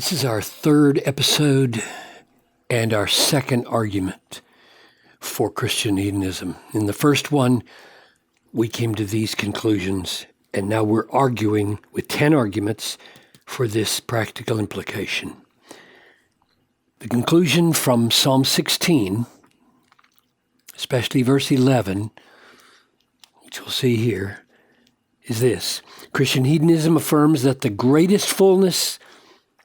This is our third episode and our second argument for Christian hedonism. In the first one, we came to these conclusions, and now we're arguing with 10 arguments for this practical implication. The conclusion from Psalm 16, especially verse 11, which we'll see here, is this. Christian hedonism affirms that the greatest fullness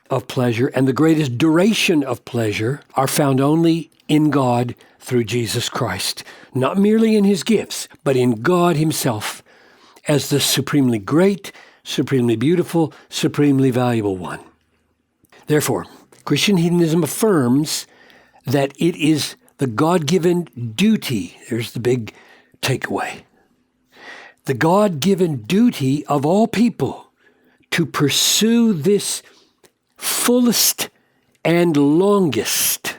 of pleasure and the greatest duration of pleasure are found only in God through Jesus Christ, not merely in his gifts, but in God himself as the supremely great, supremely beautiful, supremely valuable one. Therefore, Christian hedonism affirms that it is the God-given duty, there's the big takeaway, the God-given duty of all people to pursue this fullest and longest,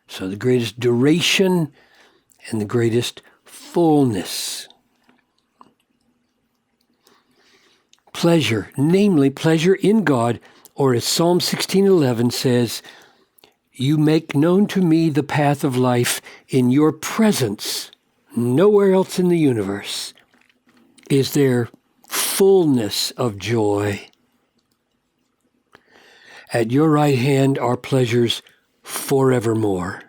so the greatest duration and the greatest fullness. Pleasure, namely pleasure in God, or as Psalm 16:11 says, "You make known to me the path of life. In your presence, nowhere else in the universe, is there fullness of joy. At your right hand are pleasures forevermore."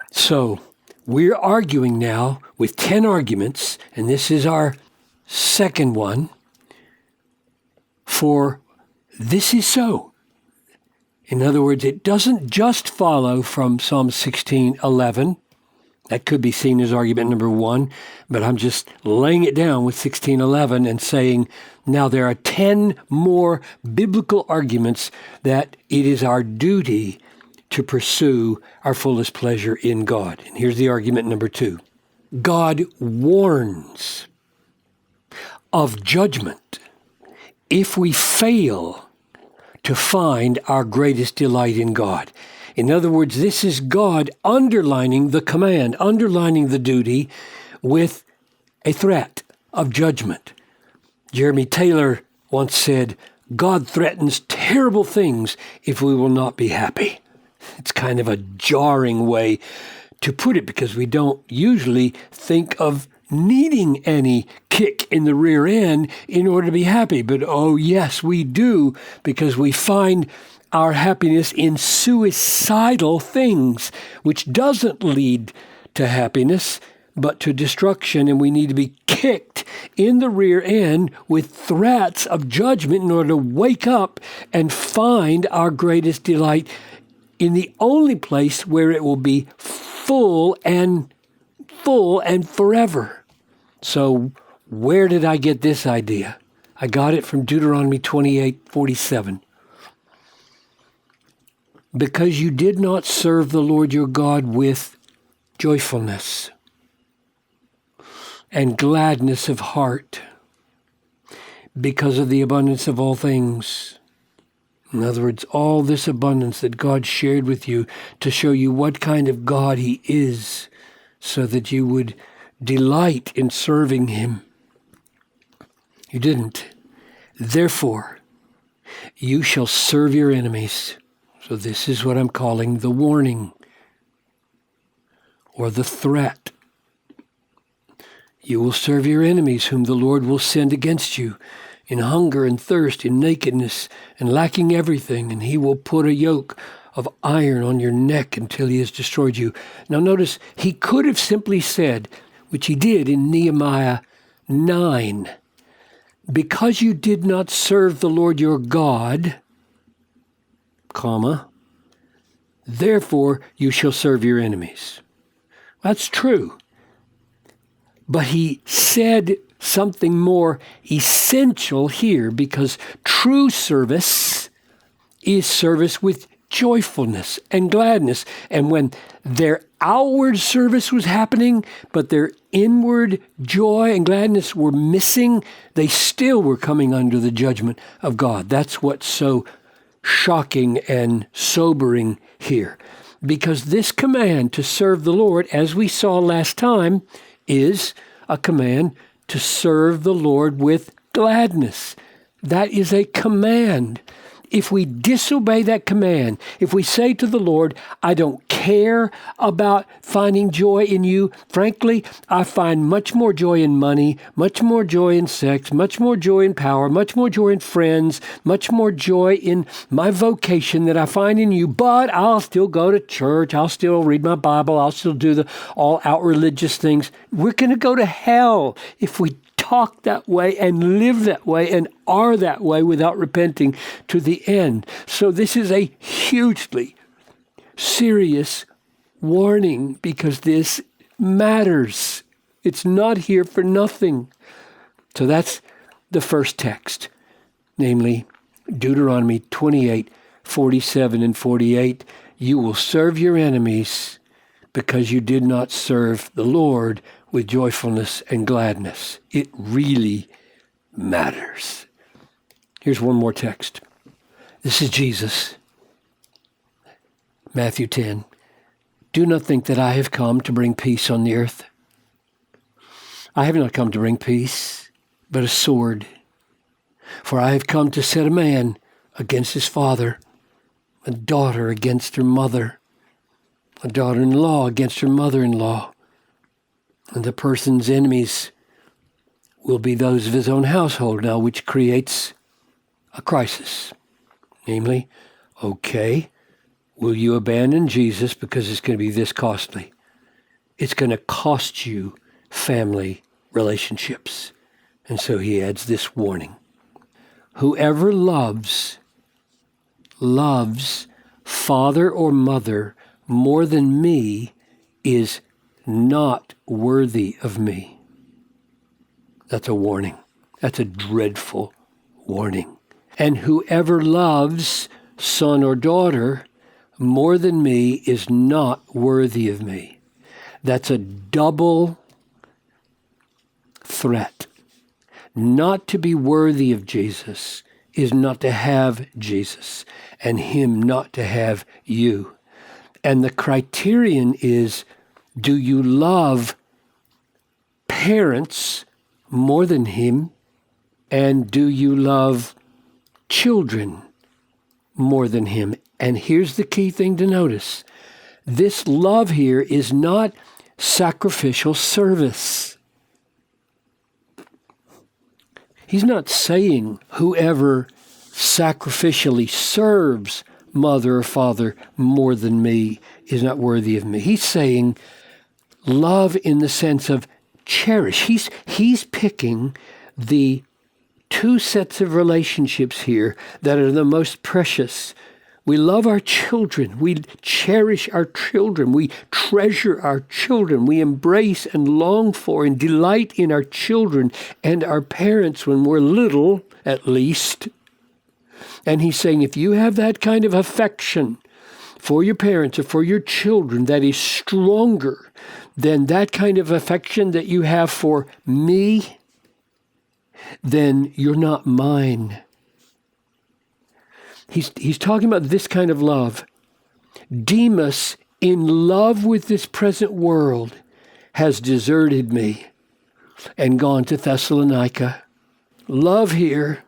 So, we're arguing now with 10 arguments, and this is our second one, for this is so. In other words, it doesn't just follow from Psalm 16:11. That could be seen as argument number 1, but I'm just laying it down with 16:11 and saying, now there are 10 more biblical arguments that it is our duty to pursue our fullest pleasure in God. And here's the argument number 2. God warns of judgment if we fail to find our greatest delight in God. In other words, this is God underlining the command, underlining the duty with a threat of judgment. Jeremy Taylor once said, God threatens terrible things if we will not be happy. It's kind of a jarring way to put it because we don't usually think of needing any kick in the rear end in order to be happy. But oh yes, we do, because we find our happiness in suicidal things, which doesn't lead to happiness, but to destruction. And we need to be kicked in the rear end with threats of judgment in order to wake up and find our greatest delight in the only place where it will be full and forever. So where did I get this idea? I got it from Deuteronomy 28:47. Because you did not serve the Lord your God with joyfulness and gladness of heart because of the abundance of all things. In other words, all this abundance that God shared with you to show you what kind of God he is, so that you would delight in serving him. You didn't. Therefore, you shall serve your enemies. So this is what I'm calling the warning or the threat. You will serve your enemies whom the Lord will send against you in hunger and thirst, in nakedness and lacking everything, and he will put a yoke of iron on your neck until he has destroyed you. Now notice, he could have simply said, which he did in Nehemiah 9, because you did not serve the Lord your God, comma, therefore you shall serve your enemies. That's true. But he said something more essential here, because true service is service with joyfulness and gladness. And when their outward service was happening, but their inward joy and gladness were missing, they still were coming under the judgment of God. That's what's so shocking and sobering here. Because this command to serve the Lord, as we saw last time, is a command to serve the Lord with gladness. That is a command. If we disobey that command, if we say to the Lord, I don't care about finding joy in you, frankly, I find much more joy in money, much more joy in sex, much more joy in power, much more joy in friends, much more joy in my vocation that I find in you, but I'll still go to church, I'll still read my Bible, I'll still do the all out religious things. We're going to go to hell if we talk that way and live that way and are that way without repenting to the end. So this is a hugely serious warning because this matters. It's not here for nothing. So that's the first text, namely Deuteronomy 28, 47 and 48. You will serve your enemies because you did not serve the Lord with joyfulness and gladness. It really matters. Here's one more text. This is Jesus. Matthew 10. Do not think that I have come to bring peace on the earth. I have not come to bring peace, but a sword. For I have come to set a man against his father, a daughter against her mother, a daughter-in-law against her mother-in-law. And the person's enemies will be those of his own household now, which creates a crisis. Namely, okay, will you abandon Jesus because it's going to be this costly? It's going to cost you family relationships. And so he adds this warning. Whoever loves father or mother more than me is not worthy of me. That's a warning. That's a dreadful warning. And whoever loves son or daughter more than me is not worthy of me. That's a double threat. Not to be worthy of Jesus is not to have Jesus, and him not to have you. And the criterion is, do you love parents more than him? And do you love children more than him? And here's the key thing to notice. This love here is not sacrificial service. He's not saying whoever sacrificially serves mother or father more than me is not worthy of me. He's saying love in the sense of cherish. He's picking the two sets of relationships here that are the most precious. We love our children. We cherish our children. We treasure our children. We embrace and long for and delight in our children and our parents when we're little, at least. And he's saying, if you have that kind of affection for your parents or for your children that is stronger than that kind of affection that you have for me, then you're not mine. He's talking about this kind of love. Demas, in love with this present world, has deserted me and gone to Thessalonica. Love here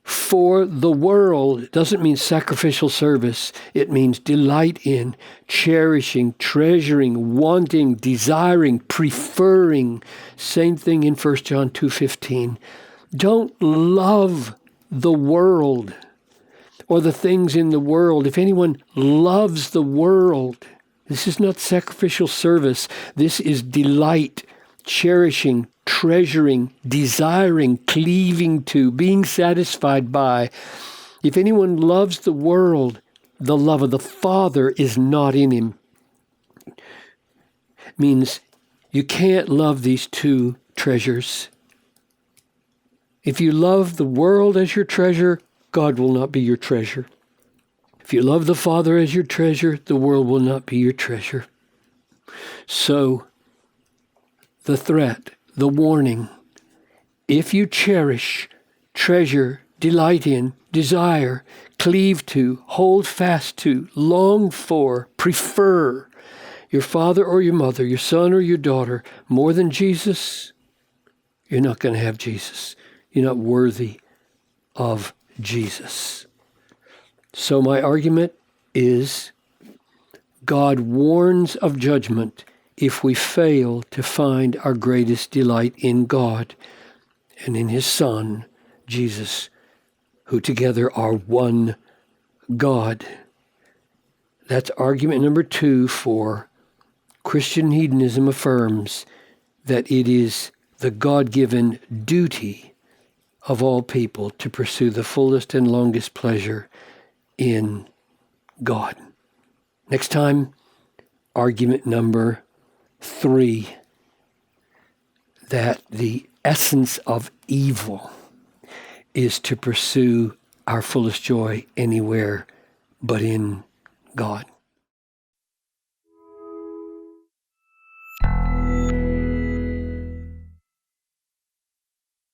for the world doesn't mean sacrificial service. It means delight in, cherishing, treasuring, wanting, desiring, preferring. Same thing in 1 John 2:15. Don't love the world or the things in the world. If anyone loves the world, this is not sacrificial service. This is delight, cherishing, treasuring, desiring, cleaving to, being satisfied by. If anyone loves the world, the love of the Father is not in him. It means you can't love these two treasures. If you love the world as your treasure, God will not be your treasure. If you love the Father as your treasure, the world will not be your treasure. So, the threat, the warning, if you cherish, treasure, delight in, desire, cleave to, hold fast to, long for, prefer your father or your mother, your son or your daughter more than Jesus, you're not going to have Jesus. You're not worthy of Jesus. So my argument is God warns of judgment if we fail to find our greatest delight in God and in his Son, Jesus, who together are one God. That's argument number 2 for Christian hedonism affirms that it is the God-given duty of all people to pursue the fullest and longest pleasure in God. Next time, argument number 3, that the essence of evil is to pursue our fullest joy anywhere but in God.